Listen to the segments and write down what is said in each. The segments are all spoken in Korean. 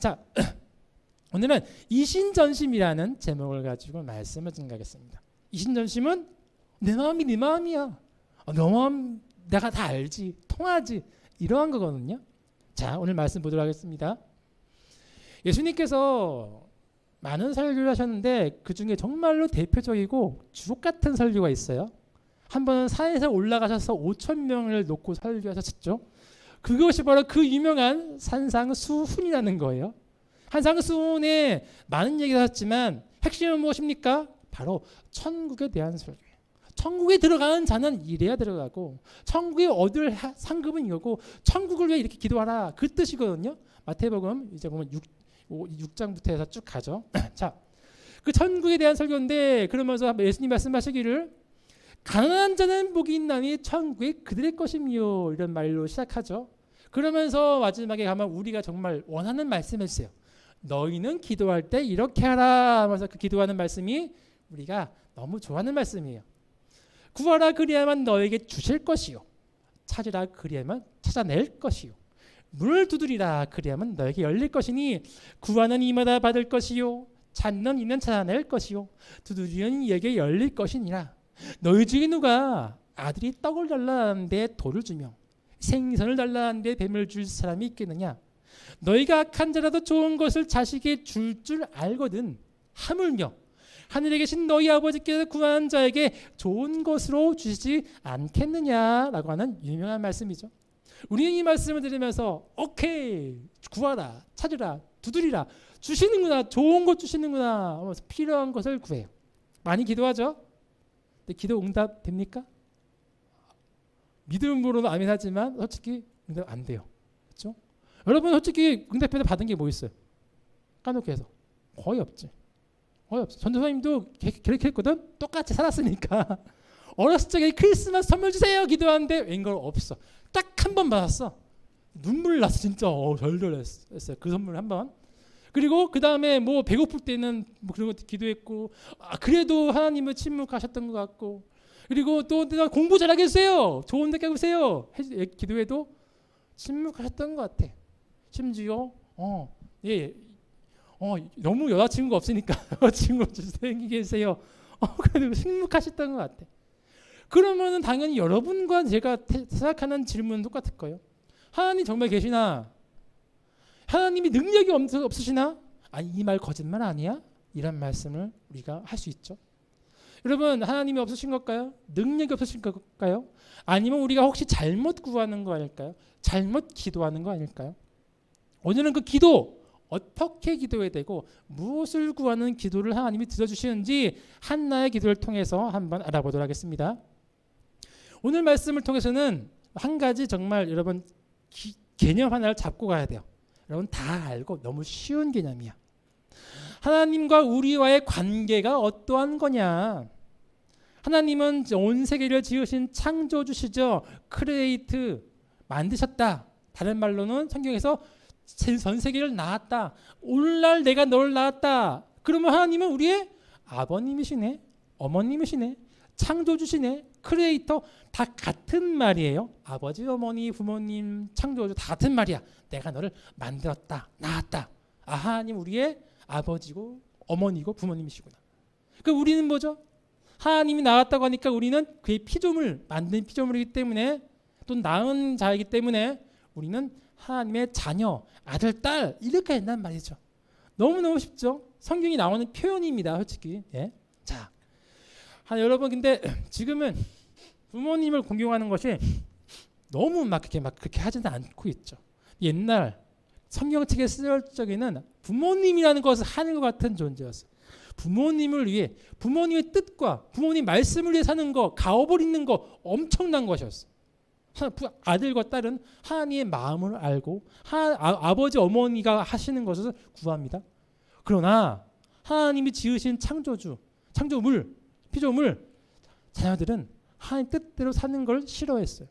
자, 오늘은 이신전심이라는 제목을 가지고 말씀을 증가하겠습니다. 이신전심은 내 마음이 네 마음이야. 너 마음 내가 다 알지, 통하지, 이러한 거거든요. 자, 오늘 말씀 보도록 하겠습니다. 예수님께서 많은 설교를 하셨는데 그 중에 정말로 대표적이고 주옥 같은 설교가 있어요. 한 번은 산에서 올라가셔서 5천 명을 놓고 설교하셨죠. 그것이 바로 그 유명한 산상수훈이라는 거예요. 산상수훈에 많은 얘기를 하셨지만 핵심은 무엇입니까? 바로 천국에 대한 설교예요. 천국에 들어가는 자는 이래야 들어가고 천국에 얻을 상급은 이거고 천국을 위해 이렇게 기도하라, 그 뜻이거든요. 마태복음 이제 보면 6장부터 해서 쭉 가죠. 자, 그 천국에 대한 설교인데 그러면서 예수님 말씀하시기를 가난한 자는 복이 있나니 천국이 그들의 것이며 이런 말로 시작하죠. 그러면서 마지막에 가면 우리가 정말 원하는 말씀을 했어요. 너희는 기도할 때 이렇게 하라 하면서 그 기도하는 말씀이 우리가 너무 좋아하는 말씀이에요. 구하라 그리하면 너에게 주실 것이요, 찾으라 그리하면 찾아낼 것이요, 문을 두드리라 그리하면 너에게 열릴 것이니 구하는 이마다 받을 것이요, 찾는 이는 찾아낼 것이요, 두드리는 이에게 열릴 것이니라. 너희 중에 누가 아들이 떡을 달라는데 돌을 주며 생선을 달라는데 뱀을 줄 사람이 있겠느냐? 너희가 악한 자라도 좋은 것을 자식에게 줄 알거든 하물며 하늘에 계신 너희 아버지께서 구하는 자에게 좋은 것으로 주시지 않겠느냐라고 하는 유명한 말씀이죠. 우리는 이 말씀을 들으면서 오케이, 구하라, 찾으라, 두드리라, 주시는구나, 좋은 것 주시는구나 하면서 필요한 것을 구해요. 많이 기도하죠. 근데 기도 응답 됩니까? 믿음으로는 아멘 하지만 솔직히 응답 안 돼요. 그렇죠? 여러분 솔직히 응답해서 받은 게 뭐 있어요? 까놓고 해서 거의 없지. 거의 없어. 전도사님도 그렇게 했거든. 똑같이 살았으니까. 어렸을 적에 크리스마스 선물 주세요 기도하는데 웬걸 없어. 딱 한 번 받았어. 눈물 났어 진짜. 절절했어요. 그 선물 한 번. 그리고 그 다음에 뭐 배고플 때는 뭐 그런 것도 기도했고, 그래도 하나님은 침묵하셨던 것 같고, 그리고 또 내가 공부 잘하게 해주세요, 좋은 데 가주세요 기도해도 침묵하셨던 것 같아. 심지어 너무 여자친구가 없으니까 여자친구 생기게 해주세요. 그래도 침묵하셨던 것 같아. 그러면은 당연히 여러분과 제가 생각하는 질문은 똑같을 거예요. 하나님 정말 계시나? 하나님이 능력이 없으시나? 아니, 이 말 거짓말 아니야? 이런 말씀을 우리가 할 수 있죠. 여러분, 하나님이 없으신 걸까요? 능력이 없으신 걸까요? 아니면 우리가 혹시 잘못 구하는 거 아닐까요? 잘못 기도하는 거 아닐까요? 오늘은 그 기도, 어떻게 기도해야 되고 무엇을 구하는 기도를 하나님이 들어주시는지 한나의 기도를 통해서 한번 알아보도록 하겠습니다. 오늘 말씀을 통해서는 한 가지 정말 여러분 개념 하나를 잡고 가야 돼요. 여러분 다 알고 너무 쉬운 개념이야. 하나님과 우리와의 관계가 어떠한 거냐? 하나님은 온 세계를 지으신 창조주시죠. 크리에이트, 만드셨다. 다른 말로는 성경에서 전 세계를 낳았다. 오늘날 내가 너를 낳았다. 그러면 하나님은 우리의 아버님이시네, 어머님이시네, 창조주시네, 크리에이터, 다 같은 말이에요. 아버지, 어머니, 부모님, 창조주 다 같은 말이야. 내가 너를 만들었다, 낳았다. 하나님 우리의 아버지고 어머니고 부모님이시구나. 그럼 우리는 뭐죠? 하나님이 낳았다고 하니까 우리는 그의 피조물, 만든 피조물이기 때문에, 또 낳은 자이기 때문에 우리는 하나님의 자녀, 아들, 딸 이렇게 된단 말이죠. 너무너무 쉽죠? 성경이 나오는 표현입니다. 솔직히. 예. 자, 여러분 근데 지금은 부모님을 공경하는 것이 너무 그렇게 하지는 않고 있죠. 옛날 성경책에 쓰여질 적에는 부모님이라는 것을 하는 것 같은 존재였어요. 부모님을 위해, 부모님의 뜻과 부모님 말씀을 위해 사는 거, 가업을 잇는 거 엄청난 것이었어요. 아들과 딸은 하나님의 마음을 알고 아버지 어머니가 하시는 것을 구합니다. 그러나 하나님이 지으신 창조물, 피조물 자녀들은 하나님 뜻대로 사는 걸 싫어했어요.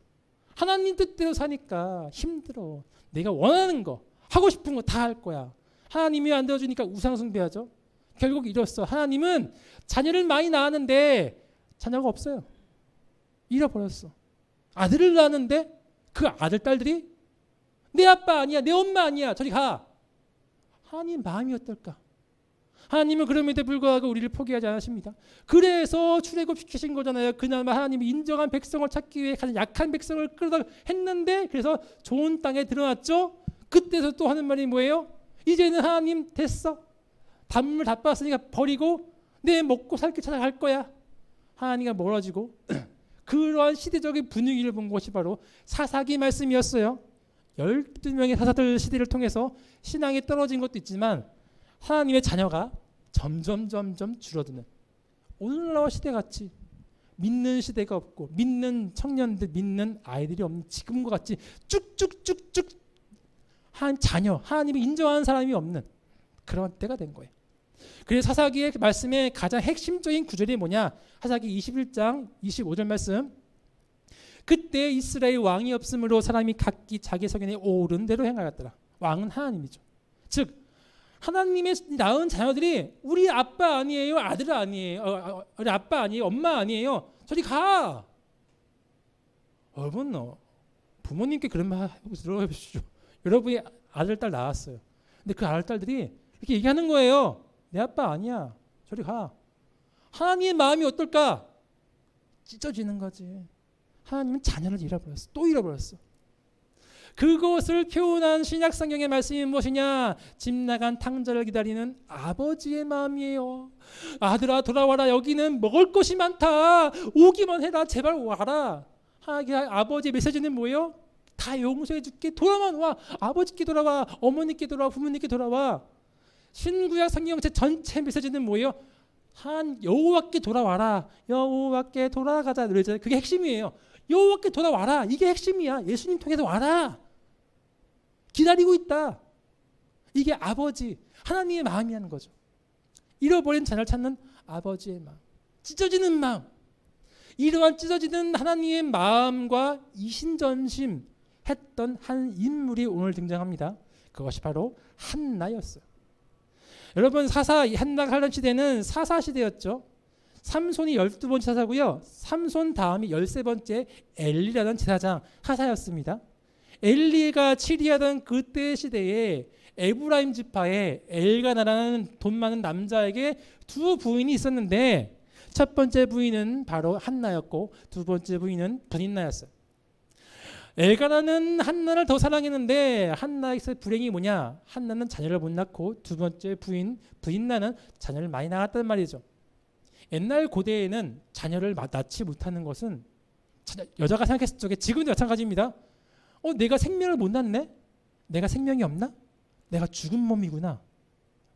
하나님 뜻대로 사니까 힘들어. 내가 원하는 거, 하고 싶은 거 다 할 거야. 하나님이 안 되어주니까 우상 숭배하죠. 결국 이뤘어. 하나님은 자녀를 많이 낳았는데 자녀가 없어요. 잃어버렸어. 아들을 낳았는데 그 아들, 딸들이 내 아빠 아니야, 내 엄마 아니야, 저리 가. 하나님 마음이 어떨까? 하나님은 그럼에도 불구하고 우리를 포기하지 않으십니다. 그래서 출애굽시키신 거잖아요. 그나마 하나님이 인정한 백성을 찾기 위해 가장 약한 백성을 끌어다 했는데 그래서 좋은 땅에 들어왔죠. 그때서 또 하는 말이 뭐예요? 이제는 하나님 됐어. 단물 다 빠졌으니까 버리고 내 먹고 살 길 찾아갈 거야. 하나님과 멀어지고 그러한 시대적인 분위기를 본 것이 바로 사사기 말씀이었어요. 12명의 사사들 시대를 통해서 신앙이 떨어진 것도 있지만 하나님의 자녀가 점점 줄어드는 오늘날 시대같이 믿는 시대가 없고 믿는 청년들, 믿는 아이들이 없는 지금과 같이 쭉쭉쭉쭉 한 자녀, 하나님이 인정하는 사람이 없는 그런 때가 된 거예요. 그래서 사사기의 말씀의 가장 핵심적인 구절이 뭐냐? 사사기 21장 25절 말씀. 그때 이스라엘 왕이 없으므로 사람이 각기 자기 성현에 옳은 대로 행하였더라. 왕은 하나님이죠. 즉 하나님의 낳은 자녀들이 우리 아빠 아니에요, 아들 아니에요, 우리 아빠 아니에요, 엄마 아니에요. 저리 가. 여러분, 부모님께 그런 말 들어보십시오. 여러분이 아들, 딸 낳았어요. 근데 그 아들, 딸들이 이렇게 얘기하는 거예요. 내 아빠 아니야. 저리 가. 하나님의 마음이 어떨까? 찢어지는 거지. 하나님은 자녀를 잃어버렸어. 또 잃어버렸어. 그것을 표현한 신약 성경의 말씀이 무엇이냐? 집 나간 탕자를 기다리는 아버지의 마음이에요. 아들아 돌아와라. 여기는 먹을 것이 많다. 오기만 해라. 제발 와라. 아버지의 메시지는 뭐예요? 다 용서해 줄게. 돌아만 와. 아버지께 돌아와. 어머니께 돌아와. 부모님께 돌아와. 신구약 성경체 전체 메시지는 뭐예요? 한 여호와께 돌아와라. 여호와께 돌아가자. 그게 핵심이에요. 여호와께 돌아와라. 이게 핵심이야. 예수님 통해서 와라. 기다리고 있다. 이게 아버지 하나님의 마음이라는 거죠. 잃어버린 자녀를 찾는 아버지의 마음. 찢어지는 마음. 이러한 찢어지는 하나님의 마음과 이신전심 했던 한 인물이 오늘 등장합니다. 그것이 바로 한나였어요. 여러분 사사 한나가 살던 시대는 사사 시대였죠. 삼손이 12번째 사사고요. 삼손 다음이 13번째 엘리라는 제사장 하사였습니다. 엘리가 치리하던 그때 시대에 에브라임 지파에 엘가나라는 돈 많은 남자에게 두 부인이 있었는데 첫 번째 부인은 바로 한나였고 두 번째 부인은 브닌나였어요. 엘가나는 한나를 더 사랑했는데 한나에서 불행이 뭐냐? 한나는 자녀를 못 낳고 두 번째 부인 브닌나는 자녀를 많이 낳았단 말이죠. 옛날 고대에는 자녀를 낳지 못하는 것은 여자가 생각했을 적에 지금도 마찬가지입니다. 내가 생명을 못 낳네? 내가 생명이 없나? 내가 죽은 몸이구나.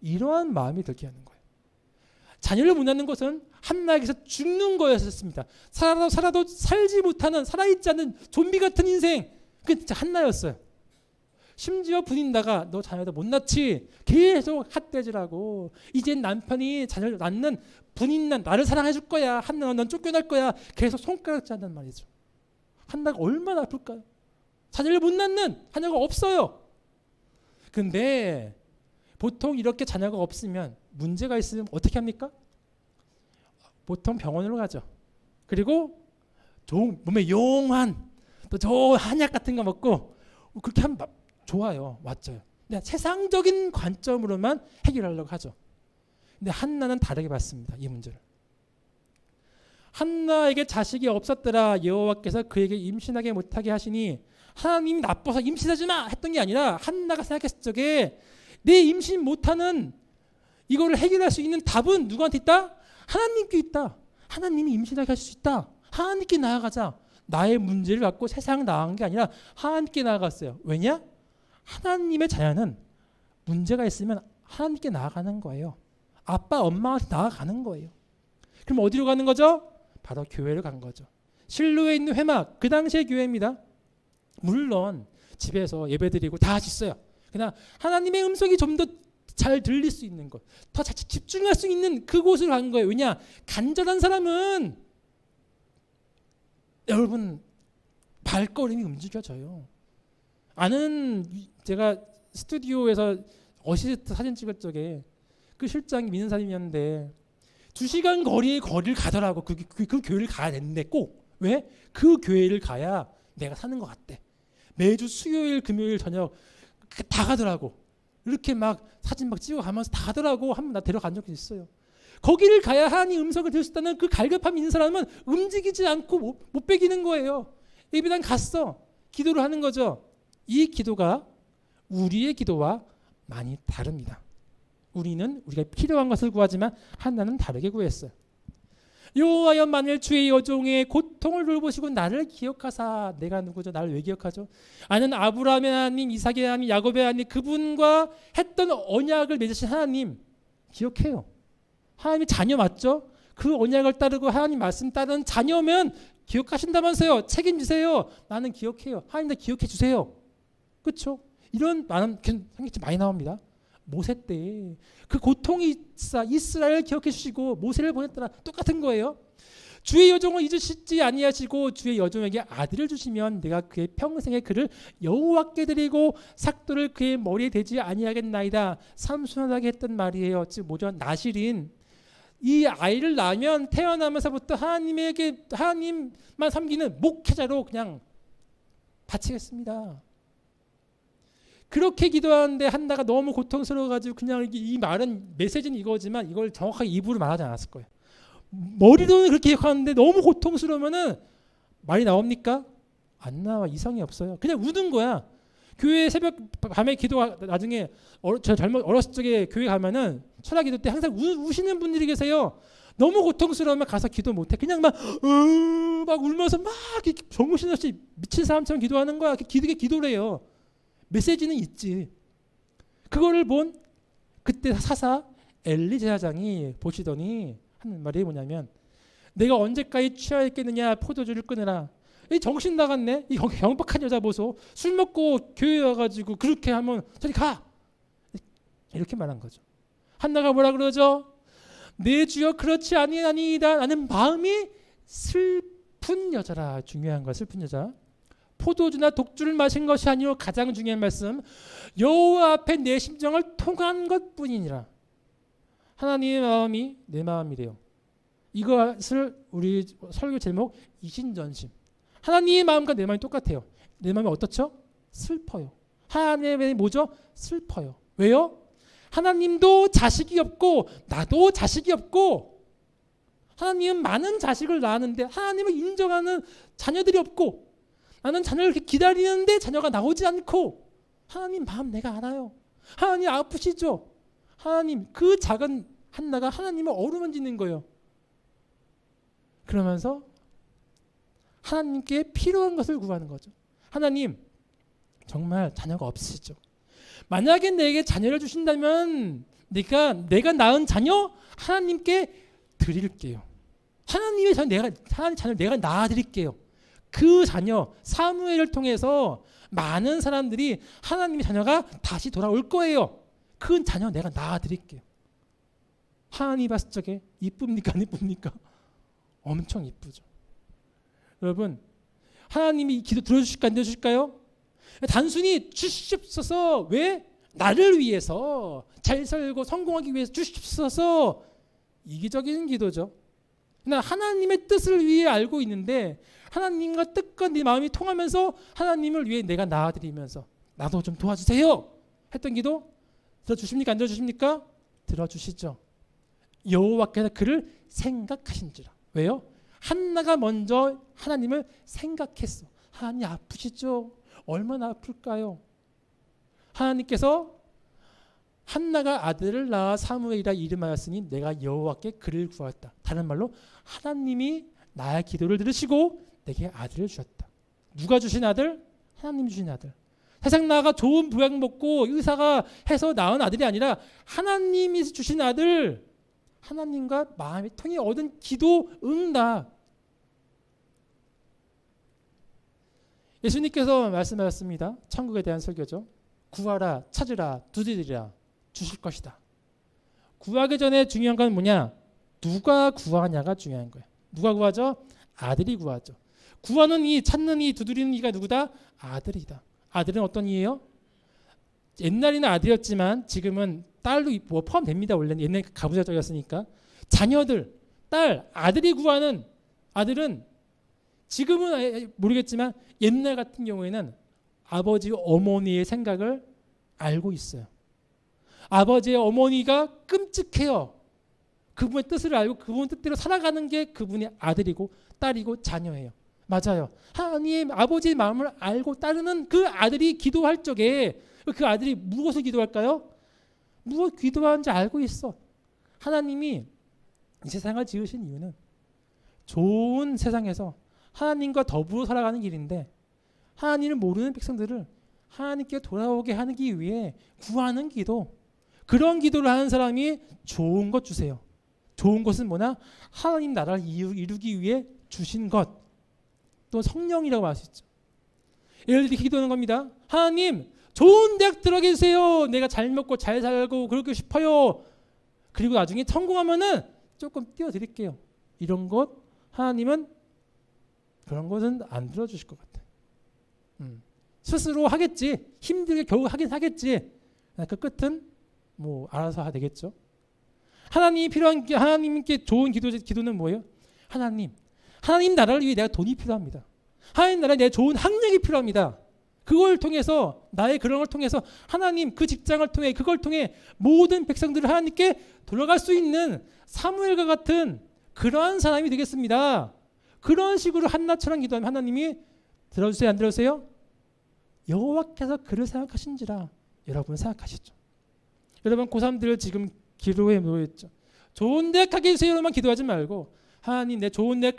이러한 마음이 들게 하는 거예요. 자녀를 못 낳는 것은 한나에게서 죽는 거였습니다. 살아도 살지 못하는 살아있지 않는 좀비 같은 인생. 그게 진짜 한나였어요. 심지어 분인다가 너 자녀도 못 낳지 계속 핫대질하고 이젠 남편이 자녀를 낳는 분인난 나를 사랑해 줄 거야. 한나 넌 쫓겨날 거야. 계속 손가락질 한단 말이죠. 한나가 얼마나 아플까요? 자녀를 못 낳는 자녀가 없어요. 근데 보통 이렇게 자녀가 없으면 문제가 있으면 어떻게 합니까? 보통 병원으로 가죠. 그리고 몸에 용한 또 좋은 한약 같은 거 먹고 그렇게 하면 좋아요. 맞죠. 근데 세상적인 관점으로만 해결하려고 하죠. 근데 한나는 다르게 봤습니다. 이 문제를. 한나에게 자식이 없었더라. 여호와께서 그에게 임신하게 못하게 하시니 하나님이 나빠서 임신하지 마 했던 게 아니라 한나가 생각했을 적에 내 임신 못하는 이거를 해결할 수 있는 답은 누구한테 있다? 하나님께 있다. 하나님이 임신하게 할 수 있다. 하나님께 나아가자. 나의 문제를 갖고 세상 나아간 게 아니라 하나님께 나아갔어요. 왜냐? 하나님의 자녀는 문제가 있으면 하나님께 나아가는 거예요. 아빠, 엄마한테 나아가는 거예요. 그럼 어디로 가는 거죠? 바로 교회를 간 거죠. 실로에 있는 회막, 그 당시의 교회입니다. 물론 집에서 예배드리고 다 있어요. 그냥 하나님의 음성이 좀 더 잘 들릴 수 있는 것, 더 집중할 수 있는 그곳을 간 거예요. 왜냐? 간절한 사람은 여러분 발걸음이 움직여져요. 제가 스튜디오에서 어시스트 사진 찍을 적에 그 실장이 믿는 사람이었는데 2시간 거리를 가더라고. 그 교회를 가야 되는데 꼭. 왜? 그 교회를 가야 내가 사는 것 같대. 매주 수요일 금요일 저녁 다 가더라고. 이렇게 막 사진 막 찍어가면서 다 하더라고. 한번 나 데려간 적이 있어요. 거기를 가야 하나님 음성을 들을 수 있다는 그 갈급함이 있는 사람은 움직이지 않고 못 베기는 거예요. 예배당 갔어. 기도를 하는 거죠. 이 기도가 우리의 기도와 많이 다릅니다. 우리는 우리가 필요한 것을 구하지만 한나는 다르게 구했어요. 여호와여 만일 주의 여종의 고통을 돌보시고 나를 기억하사. 내가 누구죠? 나를 왜 기억하죠? 나는 아브라함의 하나님, 이삭의 하나님, 야곱의 하나님, 그분과 했던 언약을 맺으신 하나님 기억해요. 하나님의 자녀 맞죠? 그 언약을 따르고 하나님 말씀 따르는 자녀면 기억하신다면서요. 책임지세요. 나는 기억해요. 하나님 나 기억해 주세요. 그렇죠? 이런 많은 성경책 많이 나옵니다. 모세 때 그 고통이 이스라엘 기억해 주시고 모세를 보냈더라. 똑같은 거예요. 주의 여종을 잊으시지 아니하시고 주의 여종에게 아들을 주시면 내가 그의 평생의 그를 여호와께 드리고 삭도를 그의 머리에 대지 아니하겠나이다. 삼순하게 했던 말이에요. 즉 뭐죠? 나실인 이 아이를 낳으면 태어나면서부터 하나님만 섬기는 목회자로 그냥 바치겠습니다. 그렇게 기도하는데 한나가 너무 고통스러워가지고 그냥 이 말은 메시지는 이거지만 이걸 정확하게 입으로 말하지 않았을 거예요. 머리로는 그렇게 기억하는데 너무 고통스러우면은 말이 나옵니까? 안 나와. 이성이 없어요. 그냥 우는 거야. 교회 새벽 밤에 기도가 나중에 저 어렸을 적에 교회 가면은 철학 기도 때 항상 우시는 분들이 계세요. 너무 고통스러우면 가서 기도 못해. 그냥 막 울면서 막 정신없이 미친 사람처럼 기도하는 거야. 그게 기도래요. 메시지는 있지. 그거를 본 그때 사사 엘리 제사장이 보시더니 하는 말이 뭐냐면 내가 언제까지 취하 있겠느냐. 포도주를 끊으라. 이 정신 나갔네. 이 경박한 여자 보소. 술 먹고 교회 와가지고 그렇게 하면 저리 가. 이렇게 말한 거죠. 한나가 뭐라 그러죠? 내 주여 그렇지 아니이다. 나는 마음이 슬픈 여자라. 중요한 거야. 슬픈 여자. 포도주나 독주를 마신 것이 아니오. 가장 중요한 말씀. 여호와 앞에 내 심정을 통한 것뿐이니라. 하나님의 마음이 내 마음이래요. 이것을 우리 설교 제목 이신전심. 하나님의 마음과 내 마음이 똑같아요. 내 마음이 어떻죠? 슬퍼요. 하나님의 뭐죠? 슬퍼요. 왜요? 하나님도 자식이 없고 나도 자식이 없고 하나님은 많은 자식을 낳았는데 하나님을 인정하는 자녀들이 없고 나는 자녀를 이렇게 기다리는데 자녀가 나오지 않고 하나님 마음 내가 알아요. 하나님 아프시죠? 하나님 그 작은 한나가 하나님을 어루만지는 거예요. 그러면서 하나님께 필요한 것을 구하는 거죠. 하나님 정말 자녀가 없으시죠? 만약에 내게 자녀를 주신다면 내가 낳은 자녀 하나님께 드릴게요. 하나님의 자녀를 내가 낳아드릴게요. 그 자녀 사무엘을 통해서 많은 사람들이 하나님의 자녀가 다시 돌아올 거예요. 그 자녀 내가 낳아드릴게요. 하나님 봤을 적에 이쁩니까 안 이쁩니까? 엄청 이쁘죠. 여러분 하나님이 기도 들어주실까 안 들어주실까요? 단순히 주시옵소서. 왜? 나를 위해서 잘 살고 성공하기 위해서 주시옵소서. 이기적인 기도죠. 그러나 하나님의 뜻을 위해 알고 있는데 하나님과 뜻과 네 마음이 통하면서 하나님을 위해 내가 나아드리면서 나도 좀 도와주세요 했던 기도 들어주십니까 안 들어주십니까? 들어주시죠. 여호와께서 그를 생각하신지라. 왜요? 한나가 먼저 하나님을 생각했어. 하나님 아프시죠? 얼마나 아플까요? 하나님께서 한나가 아들을 낳아 사무엘이라 이름하였으니 내가 여호와께 그를 구하였다. 다른 말로 하나님이 나의 기도를 들으시고 내게 아들을 주셨다. 누가 주신 아들? 하나님 주신 아들. 세상 나가 좋은 부양 먹고 의사가 해서 낳은 아들이 아니라 하나님이 주신 아들. 하나님과 마음이 통해 얻은 기도 응답. 예수님께서 말씀하셨습니다. 천국에 대한 설교죠. 구하라, 찾으라, 두드리라, 주실 것이다. 구하기 전에 중요한 건 뭐냐? 누가 구하냐가 중요한 거예요. 누가 구하죠? 아들이 구하죠. 구하는 이, 찾는 이, 두드리는 이가 누구다? 아들이다. 아들은 어떤 이예요? 옛날에는 아들이었지만 지금은 딸도 뭐 포함됩니다. 원래는 옛날에 가부장적이었으니까. 자녀들, 딸, 아들이 구하는 아들은 지금은 모르겠지만 옛날 같은 경우에는 아버지, 어머니의 생각을 알고 있어요. 아버지의 어머니가 끔찍해요. 그분의 뜻을 알고 그분 뜻대로 살아가는 게 그분의 아들이고 딸이고 자녀예요. 맞아요. 하나님 아버지의 마음을 알고 따르는 그 아들이 기도할 적에 그 아들이 무엇을 기도할까요? 무엇 기도하는지 알고 있어. 하나님이 이 세상을 지으신 이유는 좋은 세상에서 하나님과 더불어 살아가는 길인데 하나님을 모르는 백성들을 하나님께 돌아오게 하기 위해 구하는 기도, 그런 기도를 하는 사람이 좋은 것 주세요. 좋은 것은 뭐냐? 하나님 나라를 이루기 위해 주신 것, 또 성령이라고 할 수 있죠. 예를 들어 기도하는 겁니다. 하나님 좋은 대학 들어가게 해주세요. 내가 잘 먹고 잘 살고 그러고 싶어요. 그리고 나중에 성공하면은 조금 띄워드릴게요. 이런 것 하나님은 그런 것은 안 들어주실 것 같아요. 스스로 하겠지. 힘들게 겨우 하긴 하겠지. 그 끝은 뭐 알아서 되겠죠. 하나님이 필요한 하나님께 좋은 기도는 뭐예요? 하나님 나라를 위해 내가 돈이 필요합니다. 하나님 나라에 내 좋은 학력이 필요합니다. 그걸 통해서 나의 그런 걸 통해서 하나님 그 직장을 통해 그걸 통해 모든 백성들을 하나님께 돌아갈 수 있는 사무엘과 같은 그러한 사람이 되겠습니다. 그런 식으로 한나처럼 기도하면 하나님이 들어주세요, 안 들어주세요? 여호와께서 그를 생각하신지라 여러분 생각하시죠. 여러분 고3들 지금 기도에 모였죠. 좋은 대학 가게 해주세요로만 기도하지 말고 하나님 내 좋은 대학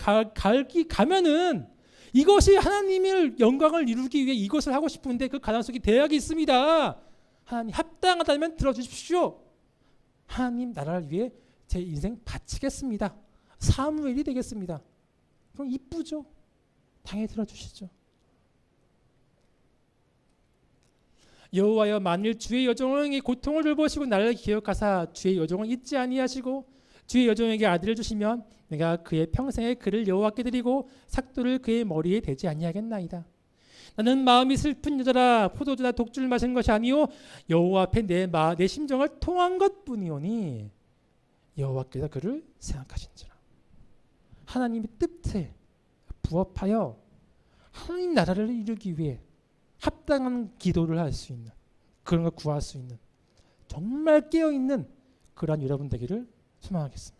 가면은 이것이 하나님의 영광을 이루기 위해 이것을 하고 싶은데 그 가장 속에 대학이 있습니다. 하나님 합당하다면 들어주십시오. 하나님 나라를 위해 제 인생 바치겠습니다. 사무엘이 되겠습니다. 그럼 이쁘죠? 당연히 들어주시죠. 여호와여 만일 주의 여종에게 고통을 돌보시고 나를 기억하사 주의 여종을 잊지 아니하시고 주의 여종에게 아들을 주시면 내가 그의 평생에 그를 여호와께 드리고 삭도를 그의 머리에 대지 아니하겠나이다. 나는 마음이 슬픈 여자라 포도주나 독주를 마신 것이 아니요 여호와 앞에 내 심정을 통한 것뿐이오니 여호와께서 그를 생각하신지라. 하나님의 뜻에 부합하여 하나님 나라를 이루기 위해 합당한 기도를 할 수 있는 그런 걸 구할 수 있는 정말 깨어있는 그러한 여러분 되기를 소망하겠습니다.